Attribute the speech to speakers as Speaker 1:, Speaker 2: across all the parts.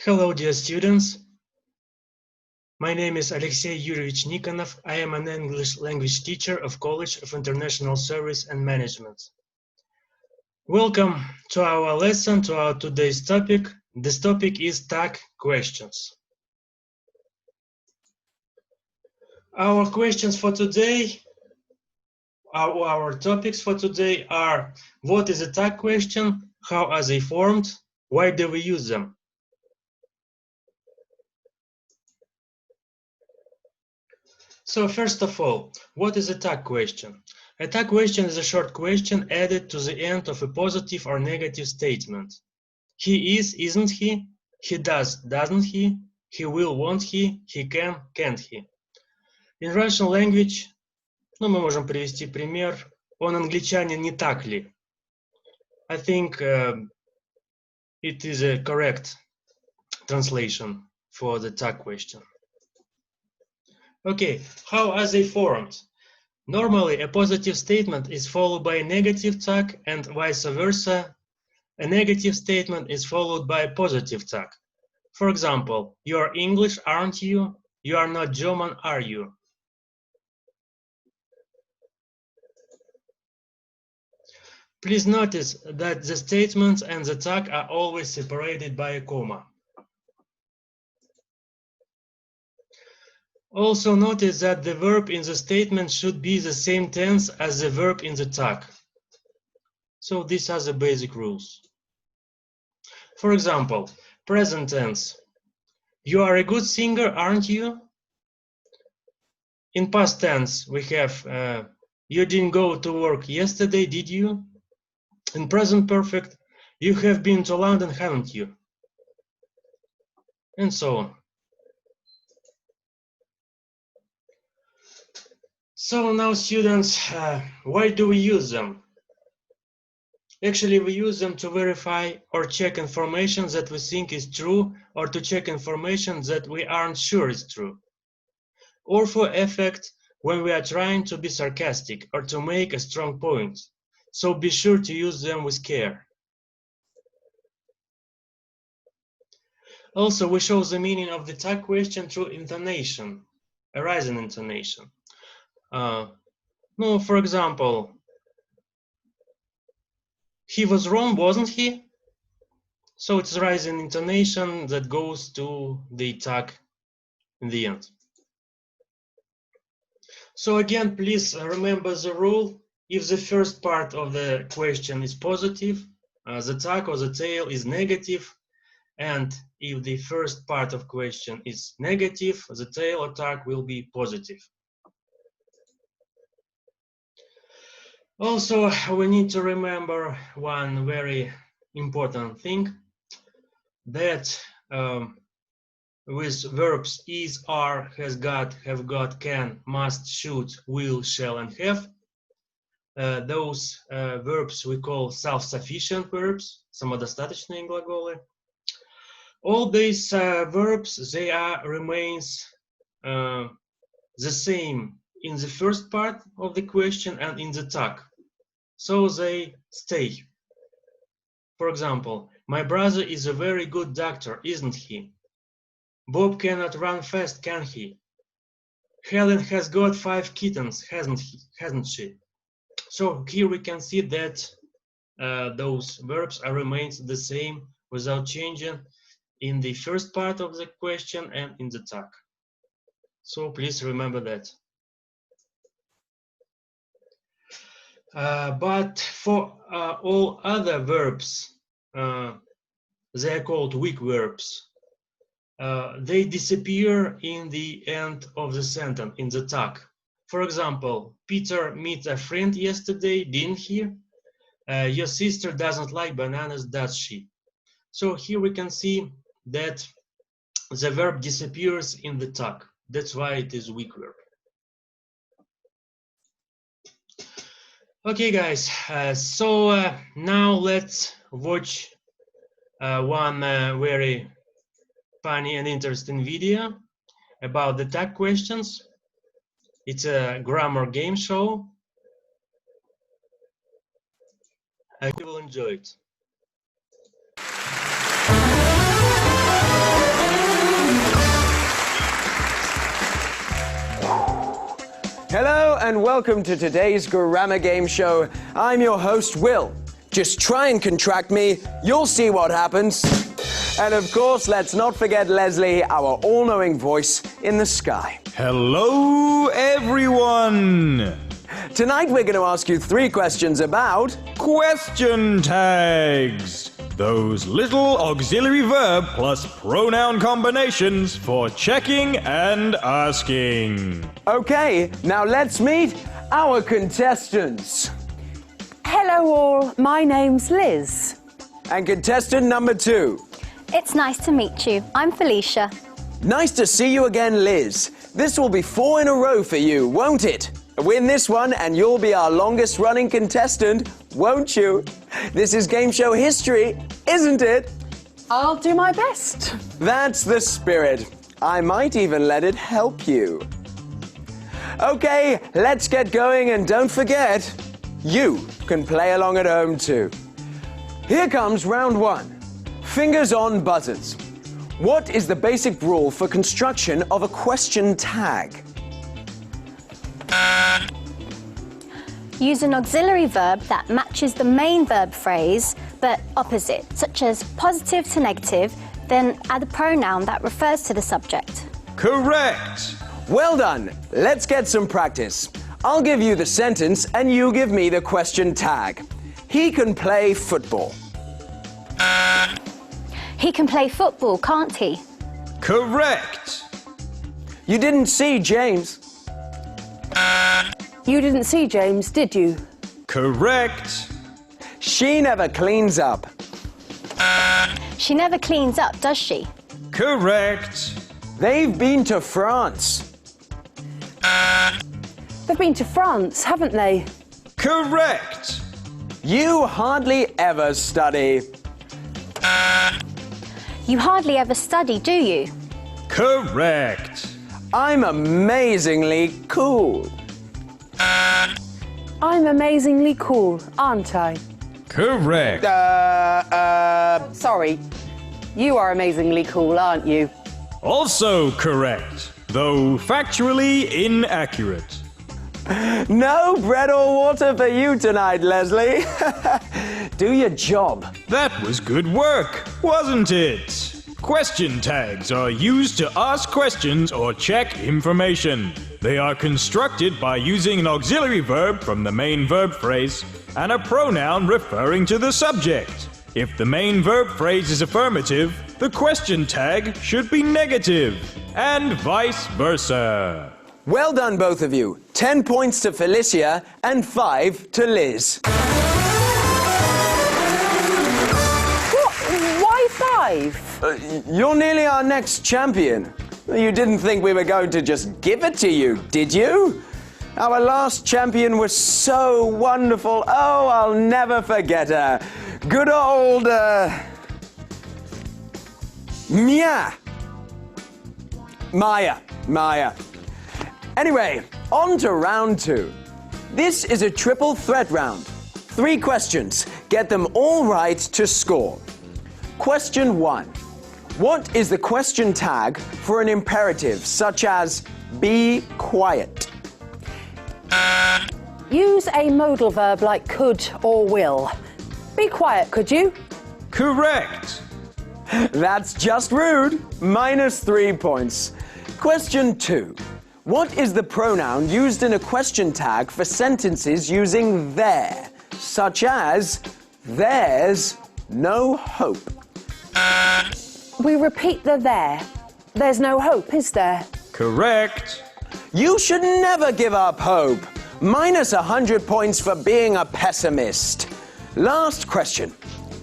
Speaker 1: Hello, dear students. My name is Alexey Yurievich Nikonov. I am an English language teacher of College of International Service and Management. Welcome to our lesson, to our today's topic. This topic is tag questions. Our questions for today, our topics for today are: what is a tag question? How are they formed? Why do we use them? So first of all, what is a tag question? A tag question is a short question added to the end of a positive or negative statement. He is, isn't he? He does, doesn't he? He will, won't he? He can, can't he? In Russian language, мы можем привести пример. Он англичанин, не так ли? I think it is a correct translation for the tag question. Okay, how are they formed? Normally, a positive statement is followed by a negative tag, and vice versa. A negative statement is followed by a positive tag. For example, you are English, aren't you? You are not German, are you? Please notice that the statements and the tag are always separated by a comma. Also notice that the verb in the statement should be the same tense as the verb in the tag. So these are the basic rules. For example, present tense. You are a good singer, aren't you? In past tense, we have you didn't go to work yesterday, did you? In present perfect, you have been to London, haven't you? And so on. So now, students, why do we use them? Actually, we use them to verify or check information that we think is true, or to check information that we aren't sure is true. Or for effect when we are trying to be sarcastic or to make a strong point. So be sure to use them with care. Also, we show the meaning of the tag question through intonation, a rising intonation. No, for example, he was wrong, wasn't he? So it's rising intonation that goes to the tag in the end. So again, please remember the rule. If the first part of the question is positive, the tag or the tail is negative. And if the first part of question is negative, the tail or tag will be positive. Also, we need to remember one very important thing, that with verbs is, are, has got, have got, can, must, should, will, shall, and have, those verbs we call self-sufficient verbs, самодостаточные глаголы. All these verbs, they remains the same in the first part of the question and in the tag. So they stay. For example, my brother is a very good doctor, isn't he? Bob cannot run fast, can he? Helen has got 5 kittens, hasn't she? So here we can see that those verbs remains the same without changing in the first part of the question and in the tag. So please remember that. But for all other verbs, they are called weak verbs. They disappear in the end of the sentence, in the tag. For example, Peter met a friend yesterday, didn't he? Your sister doesn't like bananas, does she? So here we can see that the verb disappears in the tag. That's why it is weak verb. Okay, guys, so now let's watch one very funny and interesting video about the tag questions. It's a grammar game show. I hope you will enjoy it.
Speaker 2: and welcome to today's grammar game show. I'm your host, Will. Just try and contract me, you'll see what happens. And of course, let's not forget Leslie, our all-knowing voice in the sky.
Speaker 3: Hello, everyone!
Speaker 2: Tonight we're going to ask you 3 questions about
Speaker 3: question tags. Those little auxiliary verb plus pronoun combinations for checking and asking.
Speaker 2: Okay, now let's meet our contestants.
Speaker 4: Hello all, my name's Liz.
Speaker 2: And contestant number 2.
Speaker 5: It's nice to meet you. I'm Felicia.
Speaker 2: Nice to see you again, Liz. This will be 4 in a row for you, won't it? Win this one and you'll be our longest running contestant, won't you? This is game show history, isn't it?
Speaker 4: I'll do my best.
Speaker 2: That's the spirit. I might even let it help you. Okay, let's get going, and don't forget, you can play along at home too. Here comes round 1. Fingers on buzzers. What is the basic rule for construction of a question tag?
Speaker 5: Use an auxiliary verb that matches the main verb phrase, but opposite, such as positive to negative, then add a pronoun that refers to the subject.
Speaker 3: Correct!
Speaker 2: Well done. Let's get some practice. I'll give you the sentence and you give me the question tag. He can play football.
Speaker 5: He can play football, can't he?
Speaker 3: Correct!
Speaker 2: You didn't see James.
Speaker 4: You didn't see James, did you?
Speaker 3: Correct!
Speaker 2: She never cleans up.
Speaker 5: She never cleans up, does she?
Speaker 3: Correct!
Speaker 2: They've been to France.
Speaker 4: They've been to France, haven't they?
Speaker 3: Correct!
Speaker 2: You hardly ever study.
Speaker 5: You hardly ever study, do you?
Speaker 3: Correct!
Speaker 2: I'm amazingly cool.
Speaker 4: I'm amazingly cool, aren't I?
Speaker 3: Correct!
Speaker 4: Sorry. You are amazingly cool, aren't you?
Speaker 3: Also correct, though factually inaccurate.
Speaker 2: No bread or water for you tonight, Leslie. Do your job.
Speaker 3: That was good work, wasn't it? Question tags are used to ask questions or check information. They are constructed by using an auxiliary verb from the main verb phrase and a pronoun referring to the subject. If the main verb phrase is affirmative, the question tag should be negative, and vice versa.
Speaker 2: Well done, both of you. 10 points to Felicia and 5 to Liz.
Speaker 4: Why 5?
Speaker 2: You're nearly our next champion. You didn't think we were going to just give it to you, did you? Our last champion was so wonderful. Oh, I'll never forget her. Good old, Maya. Anyway, on to round 2. This is a triple threat round. 3 questions. Get them all right to score. Question 1. What is the question tag for an imperative such as be quiet?
Speaker 4: Use a modal verb like could or will. Be quiet, could you?
Speaker 3: Correct!
Speaker 2: That's just rude. -3 points. Question 2. What is the pronoun used in a question tag for sentences using there, such as there's no hope?
Speaker 4: We repeat the there. There's no hope, is there?
Speaker 3: Correct!
Speaker 2: You should never give up hope. -100 points for being a pessimist. Last question.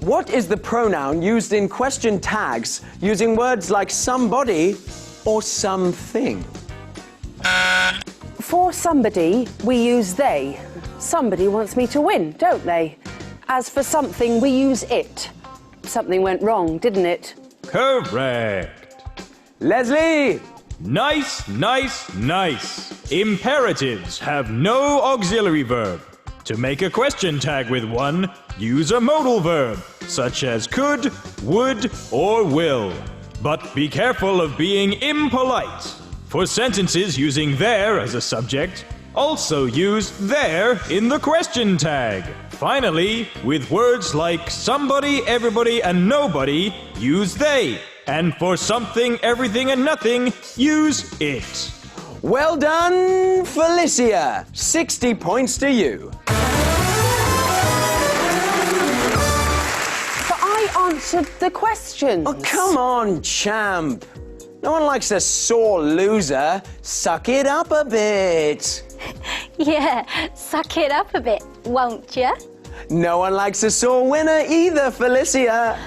Speaker 2: What is the pronoun used in question tags using words like somebody or something?
Speaker 4: For somebody, we use they. Somebody wants me to win, don't they? As for something, we use it. Something went wrong, didn't it?
Speaker 3: Correct!
Speaker 2: Leslie!
Speaker 3: Nice, nice, nice. Imperatives have no auxiliary verb. To make a question tag with one, use a modal verb, such as could, would, or will. But be careful of being impolite. For sentences using there as a subject, Also use there in the question tag. Finally, with words like somebody, everybody, and nobody, use they. And for something, everything, and nothing, use it.
Speaker 2: Well done, Felicia. 60 points to you.
Speaker 4: But I answered the questions.
Speaker 2: Oh, come on, champ. No one likes a sore loser. Suck it up a bit.
Speaker 5: Yeah, suck it up a bit, won't you?
Speaker 2: No one likes a sore winner either, Felicia.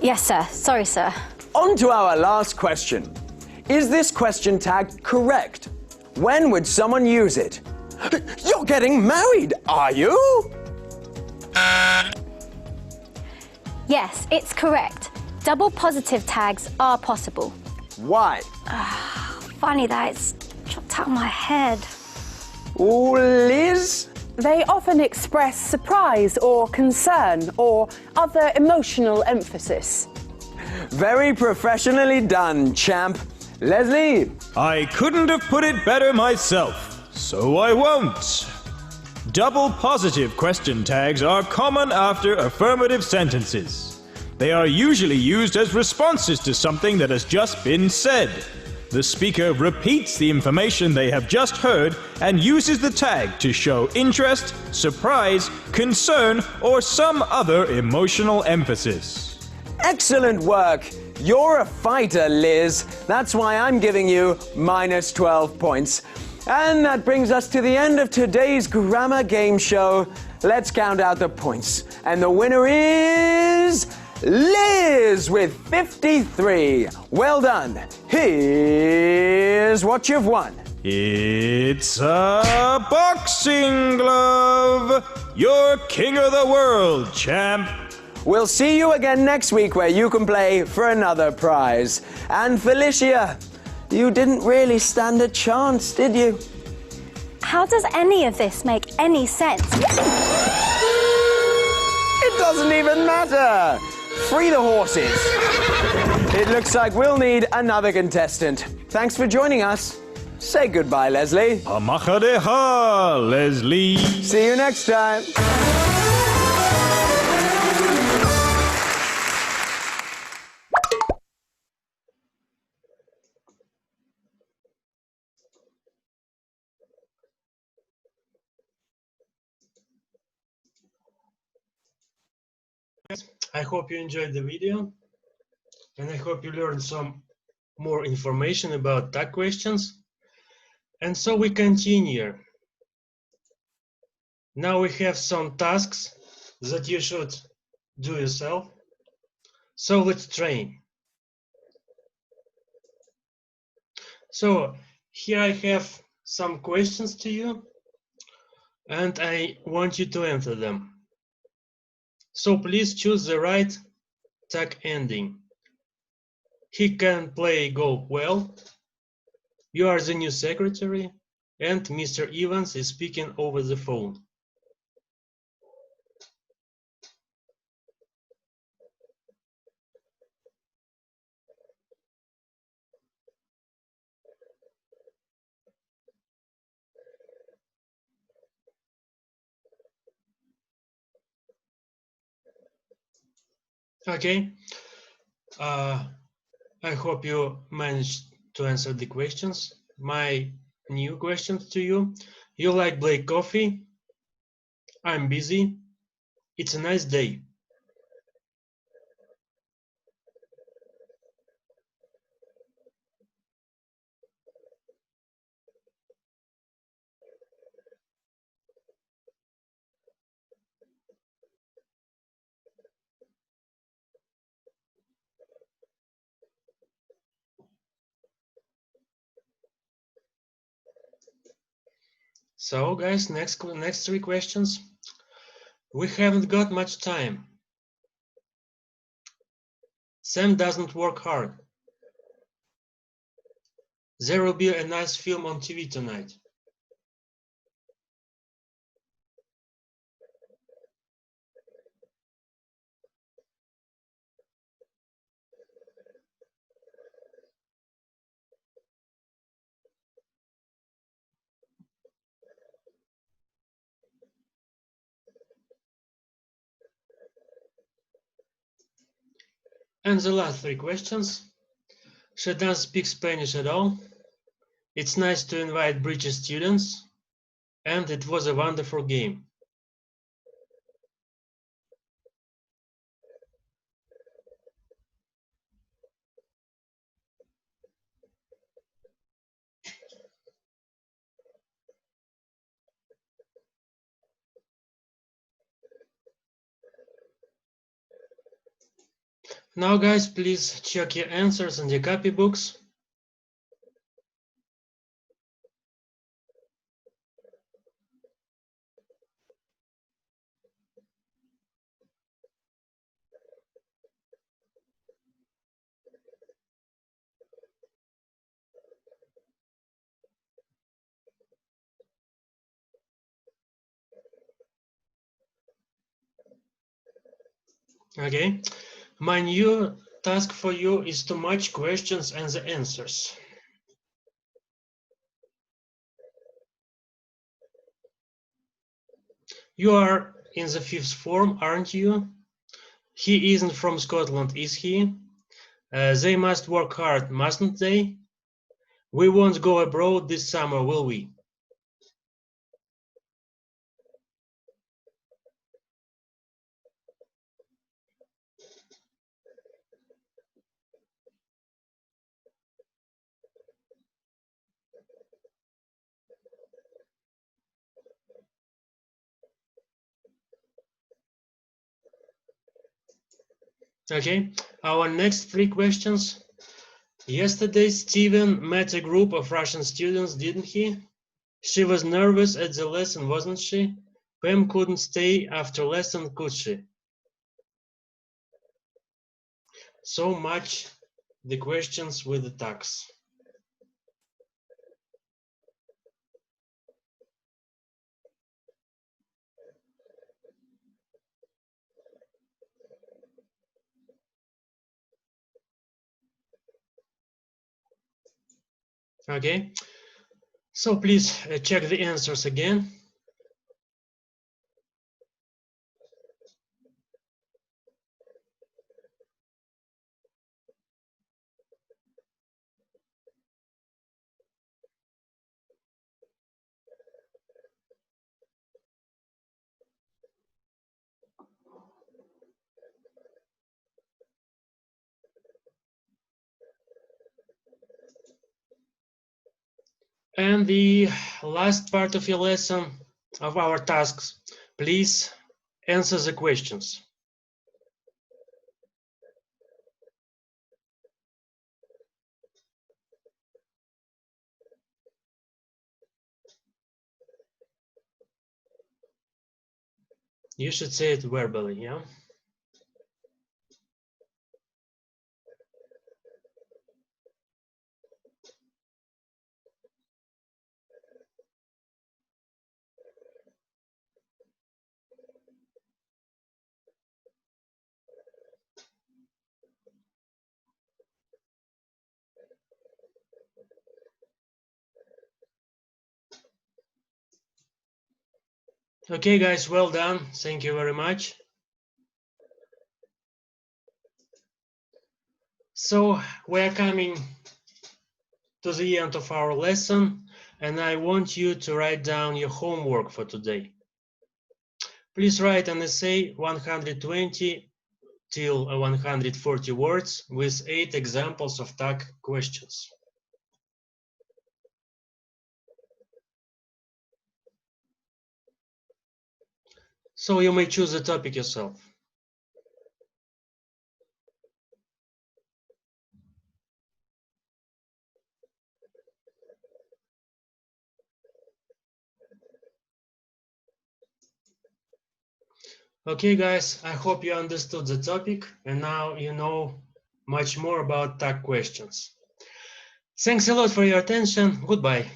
Speaker 5: Yes, sir. Sorry, sir.
Speaker 2: On to our last question. Is this question tag correct? When would someone use it? You're getting married, are you?
Speaker 5: Yes, it's correct. Double positive tags are possible.
Speaker 2: Why?
Speaker 5: Funny that it's dropped out of my head.
Speaker 2: Ooh, Liz?
Speaker 4: They often express surprise or concern or other emotional emphasis.
Speaker 2: Very professionally done, champ. Leslie?
Speaker 3: I couldn't have put it better myself, so I won't. Double positive question tags are common after affirmative sentences. They are usually used as responses to something that has just been said. The speaker repeats the information they have just heard and uses the tag to show interest, surprise, concern, or some other emotional emphasis.
Speaker 2: Excellent work. You're a fighter, Liz. That's why I'm giving you minus 12 points. And that brings us to the end of today's grammar game show. Let's count out the points. And the winner is Liz with 53. Well done. Here's what you've won.
Speaker 3: It's a boxing glove! You're king of the world, champ!
Speaker 2: We'll see you again next week where you can play for another prize. And Felicia, you didn't really stand a chance, did you?
Speaker 5: How does any of this make any sense?
Speaker 2: It doesn't even matter. Free the horses. It looks like we'll need another contestant. Thanks for joining us. Say goodbye, Leslie.
Speaker 3: Hamachadeha, Leslie!
Speaker 2: See you next time.
Speaker 1: I hope you enjoyed the video, and I hope you learned some more information about tag questions. And so we continue. Now we have some tasks that you should do yourself. So let's train. So here I have some questions to you, and I want you to answer them. So please choose the right tag ending. He can play golf well. You are the new secretary, and Mr. Evans is speaking over the phone. Okay. I hope you managed to answer the questions. My new questions to you. You like black coffee? I'm busy. It's a nice day. So guys, next three questions. We haven't got much time. Sam doesn't work hard. There will be a nice film on TV tonight. And the last 3 questions. She doesn't speak Spanish at all. It's nice to invite British students. And it was a wonderful game. Now, guys, please check your answers in your copybooks. Okay, my new task for you is to match questions and the answers. You are in the 5th form, aren't you? He isn't from Scotland, is he? They must work hard, mustn't they? We won't go abroad this summer, will we? Okay, our next 3 questions. Yesterday, Steven met a group of Russian students, didn't he? She was nervous at the lesson, wasn't she? Pam couldn't stay after lesson, could she? So much the questions with the tags. Okay, so please check the answers again. And the last part of your lesson, of our tasks, please answer the questions. You should say it verbally, yeah? Okay, guys, well done. Thank you very much. So we're coming to the end of our lesson, and I want you to write down your homework for today. Please write an essay 120 till 140 words with 8 examples of tag questions. So you may choose the topic yourself. Okay, guys, I hope you understood the topic and now you know much more about tag questions. Thanks a lot for your attention. Goodbye.